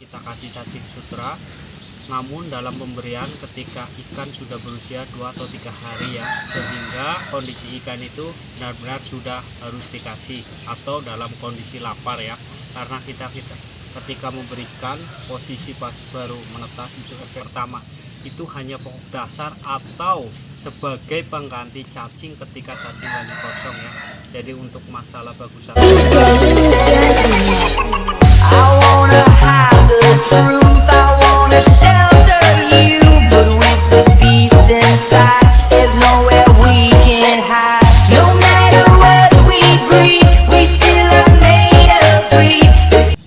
kita kasih cacing sutra. Namun dalam pemberian ketika ikan sudah berusia 2 atau 3 hari ya, sehingga kondisi ikan itu benar-benar sudah harus dikasih atau dalam kondisi lapar ya, karena kita ketika memberikan posisi pas baru menetas itu pertama itu hanya pokok dasar atau sebagai pengganti cacing ketika cacing lagi kosong ya. Jadi untuk masalah bagusan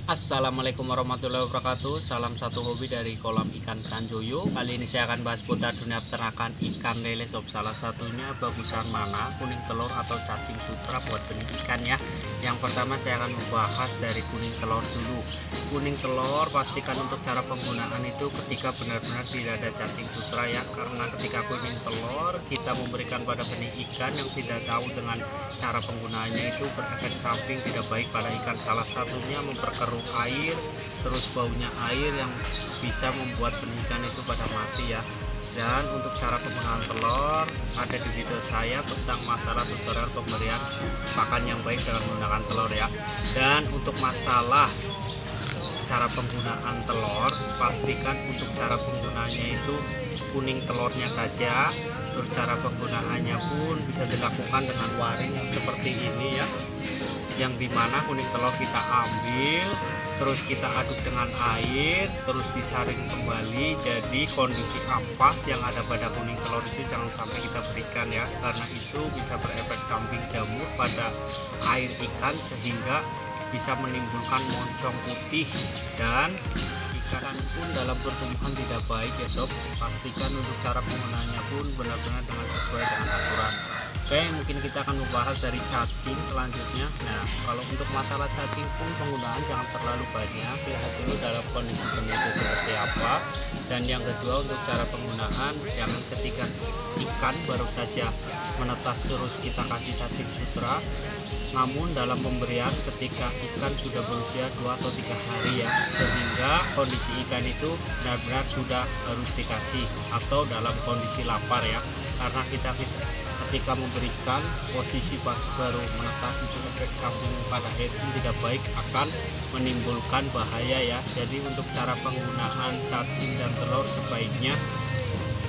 Assalamualaikum warahmatullahi wabarakatuh. Salam satu hobi dari kolam ikan Sanjoyo. Kali ini saya akan bahas seputar dunia peternakan ikan lele sob. Salah satunya bagusan mana, kuning telur atau cacing sutra buat benih ikan ya. Yang pertama saya akan membahas dari kuning telur dulu. Kuning telur pastikan untuk cara penggunaan itu ketika benar-benar tidak ada cacing sutra ya. Karena ketika kuning telur kita memberikan pada benih ikan yang tidak tahu dengan cara penggunaannya itu berefek samping tidak baik pada ikan. Salah satunya memperkeruh air, terus baunya air yang bisa membuat benih ikan itu pada mati ya. Dan untuk cara penggunaan telur ada di video saya tentang masalah tutorial pemberian pakan yang baik dengan menggunakan telur ya. Dan untuk masalah cara penggunaan telur, pastikan untuk cara penggunaannya itu kuning telurnya saja. Terus cara penggunaannya pun bisa dilakukan dengan waring yang seperti ini ya, yang dimana kuning telur kita ambil terus kita aduk dengan air terus disaring kembali. Jadi kondisi ampas yang ada pada kuning telur itu jangan sampai kita berikan ya, karena itu bisa berefek samping jamur pada air ikan sehingga bisa menimbulkan moncong putih dan ikan pun dalam pertumbuhan tidak baik ya sob. Pastikan untuk cara penggunaannya pun benar-benar dengan sesuai dengan aturan. Oke, mungkin kita akan membahas dari cacing selanjutnya. Nah, kalau untuk masalah cacing pun penggunaan jangan terlalu banyak, lihat dulu dalam kondisi benih itu seperti apa. Dan yang kedua untuk cara penggunaan, jangan ketika ikan baru saja menetas terus kita kasih cacing sutra. Namun dalam pemberian ketika ikan sudah berusia 2 atau 3 hari ya, sehingga kondisi ikan itu benar-benar sudah harus dikasih atau dalam kondisi lapar ya. Karena kita ketika memberikan posisi pas baru menetas itu efek samping pada itu tidak baik, akan menimbulkan bahaya ya. Jadi untuk cara penggunaan cacing dan telur sebaiknya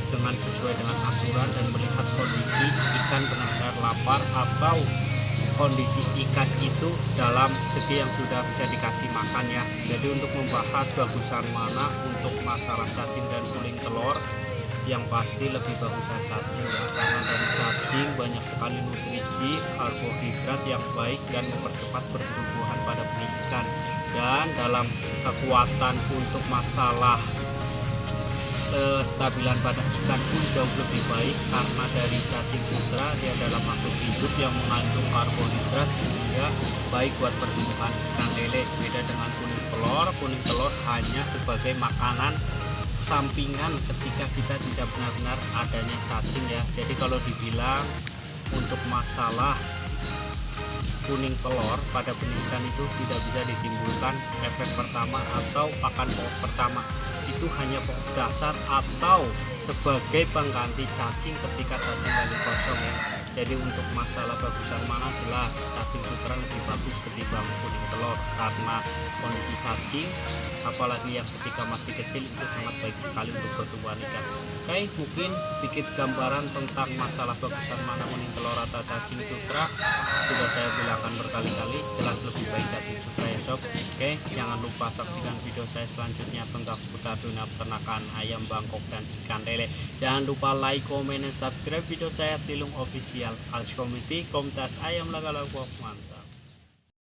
dengan sesuai dengan aturan dan melihat kondisi ikan benar-benar lapar atau kondisi ikan itu dalam segi yang sudah bisa dikasih makan ya. Jadi untuk membahas bagusan mana untuk masalah cacing dan kuning telur, yang pasti lebih bagusan cacing ya, karena dari cacing banyak sekali nutrisi karbohidrat yang baik dan mempercepat pertumbuhan pada benih ikan. Dan dalam kekuatan untuk masalah kestabilan pada ikan pun jauh lebih baik, karena dari cacing sutra dia adalah makhluk hidup yang mengandung karbohidrat sehingga baik buat pertumbuhan ikan lele. Beda dengan kuning telur hanya sebagai makanan sampingan ketika kita tidak benar-benar adanya cacing ya. Jadi kalau dibilang untuk masalah kuning telur pada benih ikan itu tidak bisa ditimbulkan efek pertama atau pakan pokok pertama, itu hanya pokok dasar atau sebagai pengganti cacing ketika cacing lagi kosong ya. Jadi untuk masalah bagusan mana, jelas cacing sutra lebih bagus ketimbang kuning telur, karena kondisi cacing apalagi yang ketika masih kecil itu sangat baik sekali untuk pertumbuhan ikan. Oke, mungkin sedikit gambaran tentang masalah bagusan mana kuning telur atau cacing sutra sudah saya bilangkan berkali-kali, jelas lebih baik cacing sutra ya sob. Oke, jangan lupa saksikan video saya selanjutnya tentang seputar dunia peternakan ayam bangkok dan ikan lele. Jangan lupa like, comment, dan subscribe video saya Tilung Official. Als Community Komunitas Ayam Lagalagok, mantap.